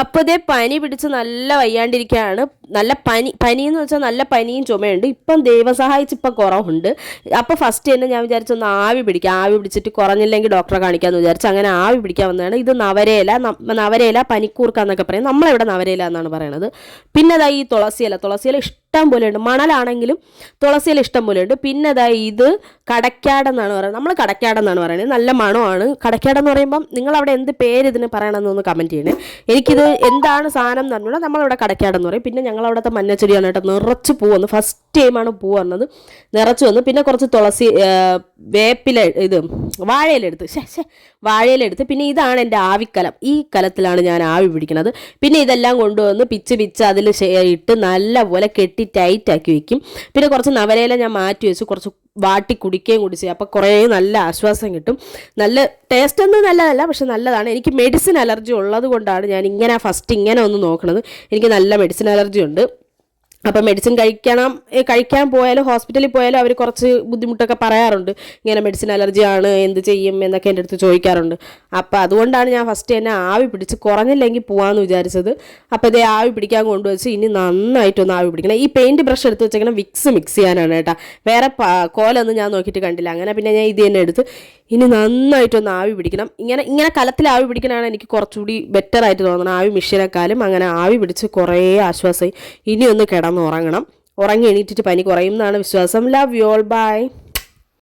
അപ്പോൾ ഇതേ പനി പിടിച്ച് നല്ല വയ്യാണ്ടിരിക്കുകയാണ്. നല്ല പനിയെന്ന് വെച്ചാൽ നല്ല പനിയും ചുമയുണ്ട്. ഇപ്പം ദൈവം സഹായിച്ച് ഇപ്പം കുറവുണ്ട്. അപ്പോൾ ഫസ്റ്റ് തന്നെ ഞാൻ വിചാരിച്ചൊന്ന് ആവി പിടിക്കാം, ആവി പിടിച്ചിട്ട് കുറഞ്ഞില്ലെങ്കിൽ ഡോക്ടറെ കാണിക്കാമെന്ന് വിചാരിച്ചു. അങ്ങനെ ആവി പിടിക്കാൻ വന്നതാണ്. ഇത് നവരയില പനിക്കൂർക്ക എന്നൊക്കെ പറയും, നമ്മളിവിടെ നവരയില എന്നാണ് പറയണത്. പിന്നെ അതാ ഈ തുളസിയില ഇഷ്ടം പോലെ ഉണ്ട്, മണലാണെങ്കിലും തുളസിയില ഇഷ്ടം പോലെ ഉണ്ട്. പിന്നെ അതാ ഇത് കടക്കാടെന്നാണ് പറയുന്നത്, നമ്മൾ കടക്കാടെന്നാണ് പറയുന്നത്. നല്ല മണമാണ്. കടക്കാടെന്ന് പറയുമ്പം നിങ്ങളവിടെ എന്ത് പേര് ഇതിന് പറയണമെന്നൊന്ന് കമൻറ്റ് ചെയ്യണേ. എനിക്കിത് എന്താണ് സാധനം എന്ന് പറഞ്ഞാൽ നമ്മളിവിടെ കടക്കാടെന്ന് പറയും. പിന്നെ ഞങ്ങളവിടുത്തെ മഞ്ഞച്ചെടിയാണ് കേട്ടോ, നിറച്ച് പൂ വന്നു. ഫസ്റ്റ് ടൈമാണ് പൂ വന്നത്, നിറച്ച് വന്നു. പിന്നെ കുറച്ച് വേപ്പില വാഴയിലെടുത്ത് പിന്നെ ഇതാണ് എൻ്റെ ആവിക്കലം. ഈ കലത്തിലാണ് ഞാൻ ആവി പിടിക്കുന്നത്. പിന്നെ ഇതെല്ലാം കൊണ്ടുവന്ന് പിച്ച് അതിൽ ഇട്ട് നല്ലപോലെ കെട്ടി ടൈറ്റാക്കി വെക്കും. പിന്നെ കുറച്ച് നവരയില ഞാൻ മാറ്റി വെച്ചു, കുറച്ച് വാട്ടി കുടിക്കുകയും കുടിച്ച്. അപ്പോൾ കുറേ നല്ല ആശ്വാസം കിട്ടും. നല്ല ടേസ്റ്റ് ഒന്നും നല്ലതല്ല, പക്ഷെ നല്ലതാണ്. എനിക്ക് മെഡിസിൻ അലർജി ഉള്ളത് കൊണ്ടാണ് ഞാൻ ഇങ്ങനെ ഒന്ന് നോക്കണത്. എനിക്ക് നല്ല മെഡിസിൻ അലർജി ഉണ്ട്. അപ്പം മെഡിസിൻ കഴിക്കാൻ പോയാലും ഹോസ്പിറ്റലിൽ പോയാലും അവർ കുറച്ച് ബുദ്ധിമുട്ടൊക്കെ പറയാറുണ്ട്. ഇങ്ങനെ മെഡിസിൻ അലർജിയാണ്, എന്ത് ചെയ്യും എന്നൊക്കെ എൻ്റെ അടുത്ത് ചോദിക്കാറുണ്ട്. അപ്പോൾ അതുകൊണ്ടാണ് ഞാൻ ഫസ്റ്റ് തന്നെ ആവി പിടിച്ച് കുറഞ്ഞില്ലെങ്കിൽ പോകാമെന്ന് വിചാരിച്ചത്. അപ്പോൾ ഇതേ ആവി പിടിക്കാൻ കൊണ്ടുവച്ച് ഇനി നന്നായിട്ടൊന്ന് ആവി പിടിക്കണം. ഈ പെയിൻറ്റ് ബ്രഷ് എടുത്ത് വെച്ചേക്കണം വിക്സ് മിക്സ് ചെയ്യാനാണ് കേട്ടോ. വേറെ കോലൊന്നും ഞാൻ നോക്കിയിട്ട് കണ്ടില്ല. അങ്ങനെ പിന്നെ ഞാൻ ഇത് തന്നെ എടുത്ത് ഇനി നന്നായിട്ടൊന്ന് ആവി പിടിക്കണം. ഇങ്ങനെ കലത്തിൽ ആവി പിടിക്കണതാണ് എനിക്ക് കുറച്ചുകൂടി ബെറ്ററായിട്ട് തോന്നണം, ആവി മിഷ്യനേക്കാളും. അങ്ങനെ ആവി പിടിച്ച് കുറേ ആശ്വാസമായി. ഇനി ഒന്ന് കിടന്നുറങ്ങണം. ഉറങ്ങി എണീറ്റിട്ട് പനി കുറയും എന്നാണ് വിശ്വാസം. Love you all, by.